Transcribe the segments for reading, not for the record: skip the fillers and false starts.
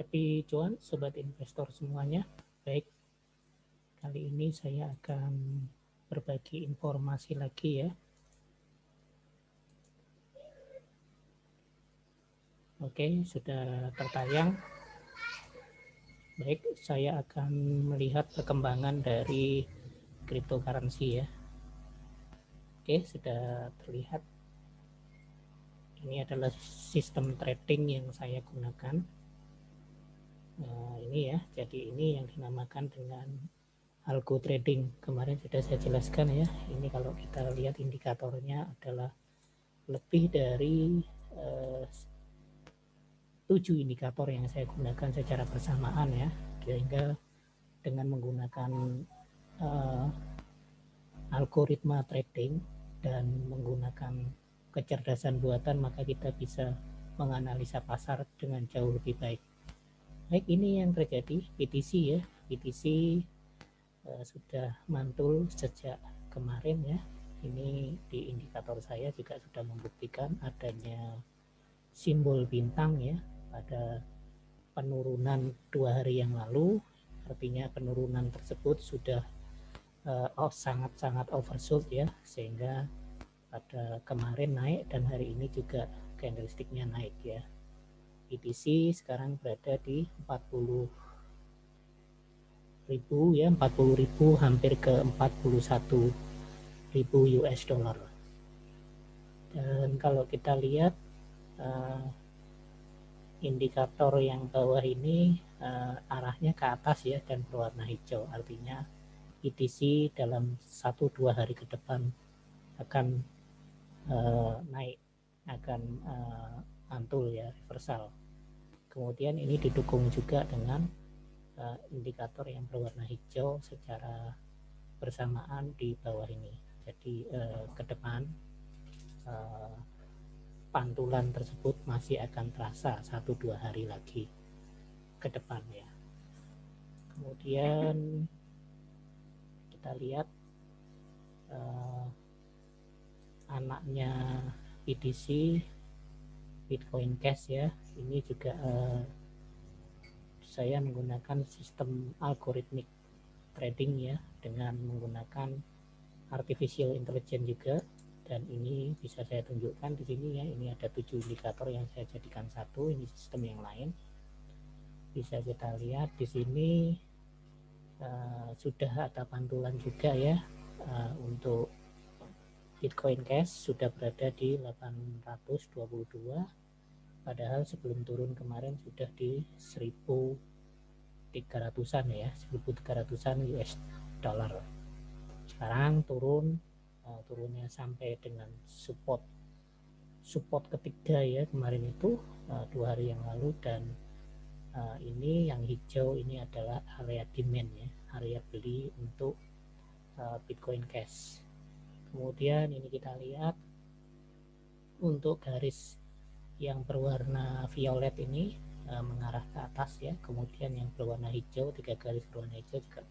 Happy cuan sobat investor semuanya. Baik, kali ini saya akan berbagi informasi lagi ya. Oke, sudah tertayang. Baik, saya akan melihat perkembangan dari cryptocurrency ya. Oke, sudah terlihat. Ini adalah sistem trading yang saya gunakan. Nah, ini ya, jadi ini yang dinamakan dengan algo trading. Kemarin sudah saya jelaskan ya. Ini kalau kita lihat indikatornya adalah lebih dari 7 indikator yang saya gunakan secara bersamaan ya, sehingga dengan menggunakan algoritma trading dan menggunakan kecerdasan buatan, maka kita bisa menganalisa pasar dengan jauh lebih baik. Baik, ini yang terjadi BTC ya. BTC sudah mantul sejak kemarin ya. Ini di indikator saya juga sudah membuktikan adanya simbol bintang ya pada penurunan 2 hari yang lalu. Artinya penurunan tersebut sudah sangat-sangat oversold ya, sehingga pada kemarin naik dan hari ini juga candlesticknya naik ya. BTC sekarang berada di 40.000 ya, 40.000 hampir ke 41.000 US dollar. Dan kalau kita lihat indikator yang bawah ini arahnya ke atas ya dan berwarna hijau, artinya BTC dalam 1-2 hari ke depan akan naik, akan mantul ya, reversal. Kemudian ini didukung juga dengan indikator yang berwarna hijau secara bersamaan di bawah ini. Jadi ke depan pantulan tersebut masih akan terasa 1-2 hari lagi ke depan ya. Kemudian kita lihat anaknya BTC, Bitcoin Cash ya. Ini juga saya menggunakan sistem algoritmik trading ya, dengan menggunakan artificial intelligence juga. Dan ini bisa saya tunjukkan di sini ya. Ini ada 7 indikator yang saya jadikan satu. Ini sistem yang lain. Bisa kita lihat di sini sudah ada pantulan juga ya. Untuk Bitcoin Cash sudah berada di 822, padahal sebelum turun kemarin sudah di 1.300-an ya, 1.300-an US dollar. Sekarang turunnya sampai dengan support ketiga ya, kemarin itu 2 hari yang lalu. Dan ini yang hijau ini adalah area demand ya, area beli untuk Bitcoin Cash. Kemudian ini kita lihat untuk garis yang berwarna violet ini mengarah ke atas ya. Kemudian yang berwarna hijau, 3 garis berwarna hijau juga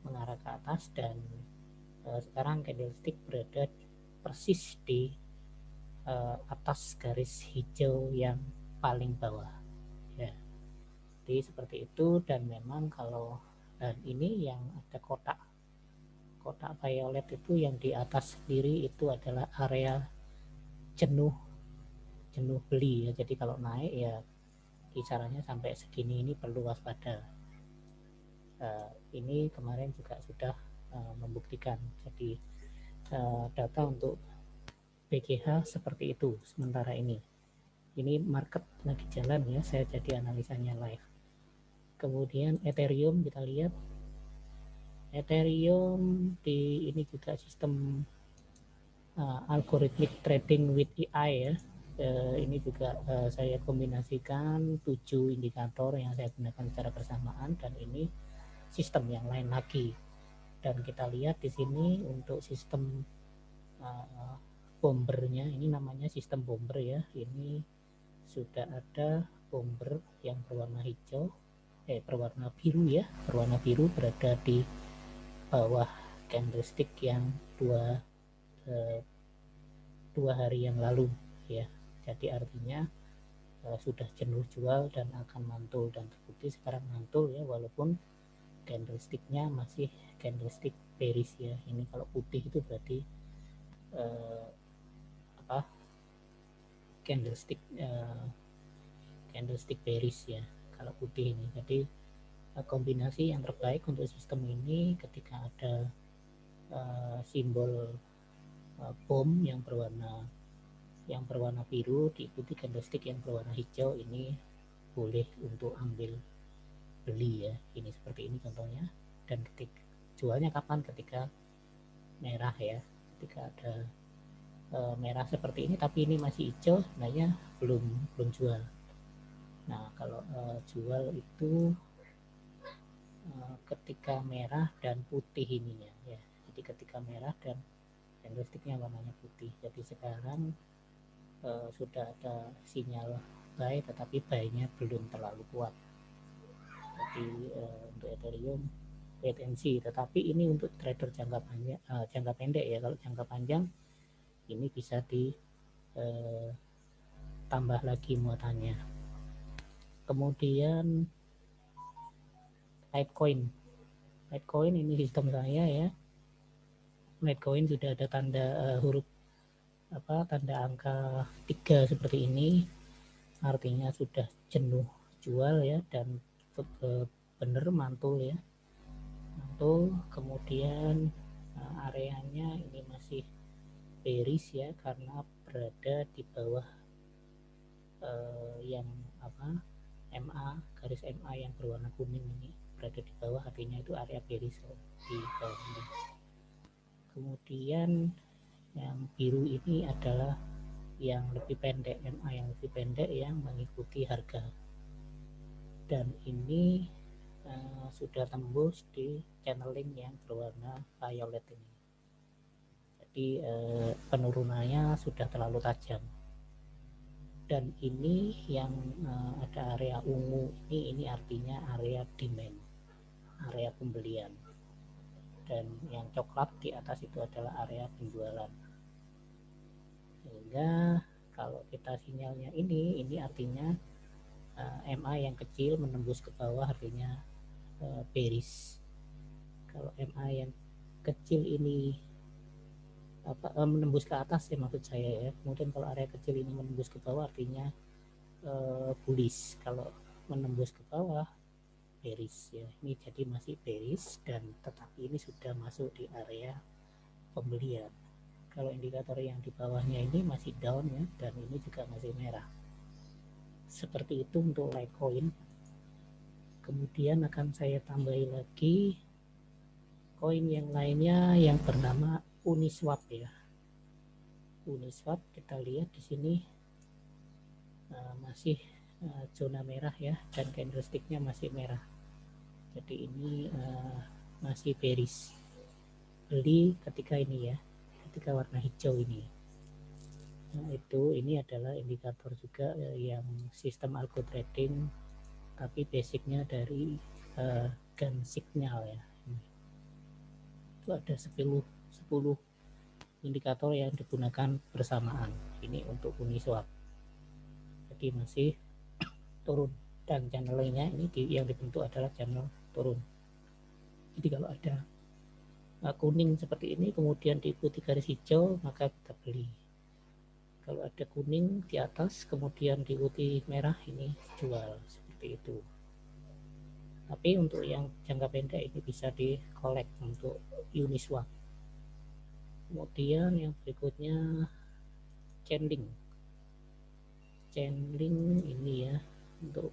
mengarah ke atas. Dan sekarang candlestick berada persis di atas garis hijau yang paling bawah ya. Jadi seperti itu. Dan memang kalau ini yang ada kotak violet itu yang di atas sendiri itu adalah area jenuh beli ya. Jadi kalau naik ya kisarannya sampai segini, ini perlu waspada. Ini kemarin juga sudah membuktikan. Jadi data untuk BGH seperti itu sementara ini market lagi jalan ya, saya jadi analisanya live. Kemudian Ethereum, kita lihat Ethereum di ini juga sistem algorithmic trading with AI ya. Ini juga saya kombinasikan 7 indikator yang saya gunakan secara bersamaan, dan ini sistem yang lain lagi. Dan kita lihat di sini untuk sistem bombernya, ini namanya sistem bomber ya. Ini sudah ada bomber yang berwarna hijau, berwarna biru ya, berwarna biru berada di bawah candlestick yang 2 hari yang lalu ya. Jadi artinya sudah jenuh jual dan akan mantul, dan terbukti sekarang mantul ya, walaupun candlesticknya masih candlestick bearish ya. Ini kalau putih itu berarti apa, candlestick bearish ya kalau putih ini. Jadi kombinasi yang terbaik untuk sistem ini ketika ada simbol bom yang berwarna biru diikuti candlestick yang berwarna hijau, ini boleh untuk ambil beli ya. Ini seperti ini contohnya. Dan ketika jualnya kapan? Ketika merah ya, ketika ada merah seperti ini tapi ini masih hijau, sebenarnya belum jual. Nah kalau jual itu ketika merah dan putih ininya ya. Jadi ketika merah dan candlesticknya warnanya putih. Jadi sekarang sudah ada sinyal buy, tetapi buy-nya belum terlalu kuat. Jadi untuk Ethereum wait and see. Tetapi ini untuk trader jangka panjang, jangka pendek ya. Kalau jangka panjang ini bisa ditambah lagi muatannya. Kemudian Litecoin ini sistem saya ya. Litecoin sudah ada tanda huruf tanda angka 3 seperti ini, artinya sudah jenuh jual ya, dan bener mantul ya, mantul. Kemudian areanya ini masih bearish ya, karena berada di bawah yang MA, garis MA yang berwarna kuning ini berada di bawah, artinya itu area bearish di bawah ini. Kemudian yang biru ini adalah yang lebih pendek, MA yang lebih pendek yang mengikuti harga, dan ini sudah tembus di channeling yang berwarna violet ini. Jadi penurunannya sudah terlalu tajam, dan ini yang ada area ungu ini artinya area demand, area pembelian, dan yang coklat di atas itu adalah area penjualan. Sehingga kalau kita sinyalnya ini artinya MA yang kecil menembus ke bawah, artinya bearish. Kalau MA yang kecil ini menembus ke atas ya maksud saya ya, kemudian kalau area kecil ini menembus ke bawah artinya bullish. Kalau menembus ke bawah bearish ya. Ini jadi masih bearish, dan tetapi ini sudah masuk di area pembelian. Kalau indikator yang di bawahnya ini masih down ya, dan ini juga masih merah. Seperti itu untuk Litecoin. Kemudian akan saya tambahi lagi koin yang lainnya yang bernama Uniswap ya. Uniswap kita lihat di sini masih zona merah ya, dan candlesticknya masih merah. Jadi ini masih bearish. Beli ketika ini ya, ketika warna hijau ini. Nah, ini adalah indikator juga yang sistem algo trading, tapi basicnya dari gun signal ya. Itu ada 10 indikator yang digunakan bersamaan. Ini untuk Uniswap. Jadi masih turun, dan channelnya ini yang dibentuk adalah channel turun. Jadi kalau ada kuning seperti ini kemudian diikuti garis hijau, maka kita beli. Kalau ada kuning di atas kemudian diikuti merah, ini jual, seperti itu. Tapi untuk yang jangka pendek ini bisa di collect untuk Uniswap. Kemudian yang berikutnya Chainlink ini ya, untuk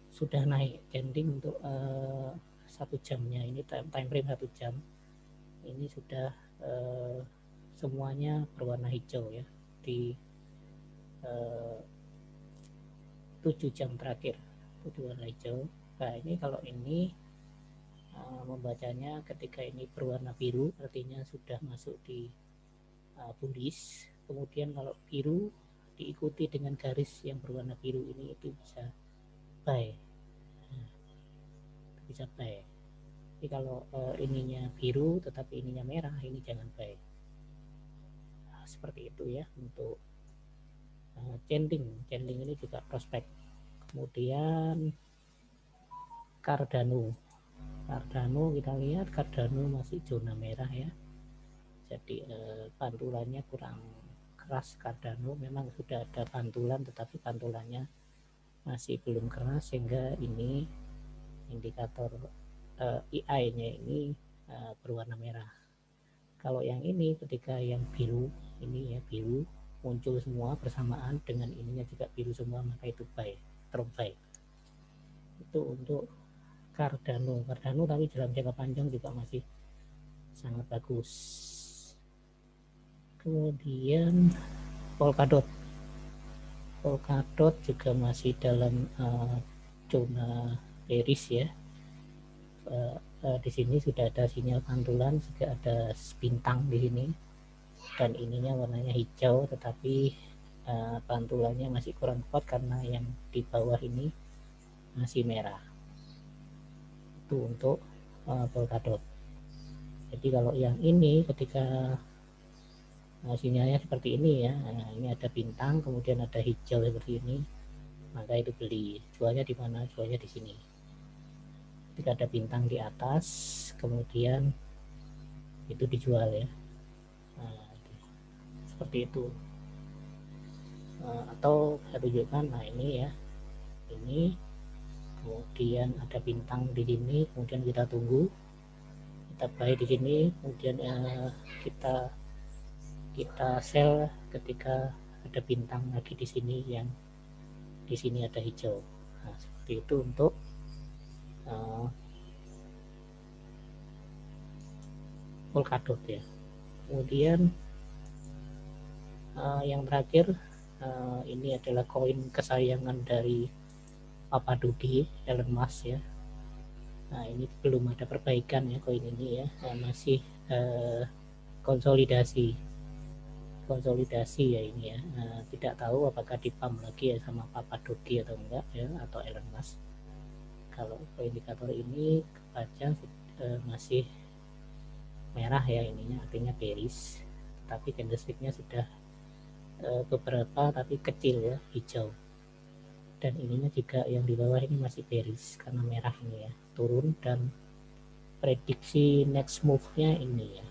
sudah naik Chainlink untuk 1 jamnya ini, time frame 1 jam ini sudah semuanya berwarna hijau ya di 7 jam terakhir itu warna hijau. Nah ini kalau ini membacanya ketika ini berwarna biru artinya sudah masuk di bullish. Kemudian kalau biru diikuti dengan garis yang berwarna biru ini, itu bisa buy, bisa buy. Jadi kalau ininya biru tetapi ininya merah, ini jangan buy. Nah, seperti itu ya untuk Chainlink ini juga prospek. Kemudian Cardano kita lihat Cardano masih zona merah ya, jadi pantulannya kurang keras. Cardano memang sudah ada pantulan, tetapi pantulannya masih belum keras, sehingga ini indikator EI-nya ini berwarna merah. Kalau yang ini ketika yang biru ini ya, biru muncul semua bersamaan dengan ininya juga biru semua, maka itu buy, drop buy. Itu untuk Cardano tapi dalam jangka panjang juga masih sangat bagus. Kemudian Polkadot juga masih dalam zona bearish ya. Di sini sudah ada sinyal pantulan, juga ada bintang di sini, dan ininya warnanya hijau, tetapi pantulannya masih kurang kuat karena yang di bawah ini masih merah. Itu untuk Polkadot. Jadi kalau yang ini ketika sinyalnya seperti ini ya, ini ada bintang kemudian ada hijau seperti ini, maka itu beli. Jualnya di mana? Jualnya di sini. Ketika ada bintang di atas kemudian itu dijual ya, seperti itu. Atau saya tunjukkan, nah ini ya, ini kemudian ada bintang di sini, kemudian kita tunggu, kita buy di sini, kemudian kita sell ketika ada bintang lagi di sini, yang di sini ada hijau. Nah, seperti itu untuk Polkadot ya. Kemudian yang terakhir ini adalah koin kesayangan dari Papa Doge, Elon Musk ya. Nah, ini belum ada perbaikan ya koin ini ya, masih konsolidasi ya ini ya. Tidak tahu apakah dipump lagi ya sama Papa Doge atau enggak ya, atau Elon Musk. Kalau indikator ini kebaca masih merah ya ininya, artinya bearish, tapi candlesticknya sudah beberapa tapi kecil ya, hijau, dan ininya juga yang di bawah ini masih bearish karena merah ini ya, turun, dan prediksi next move-nya ini ya,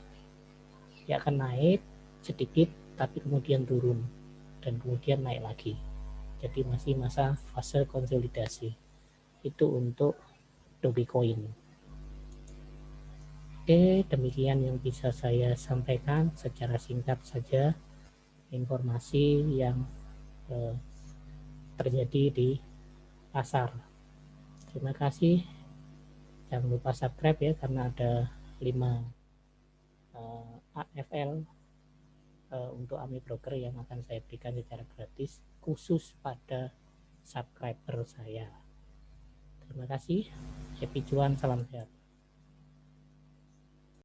dia akan naik sedikit tapi kemudian turun dan kemudian naik lagi, jadi masih masa fase konsolidasi. Itu untuk Dogecoin. Oke, demikian yang bisa saya sampaikan secara singkat saja informasi yang terjadi di pasar. Terima kasih. Jangan lupa subscribe ya, karena ada 5 AFL untuk AMI Broker yang akan saya berikan secara gratis khusus pada subscriber saya. Terima kasih. Happy cuan, salam sehat.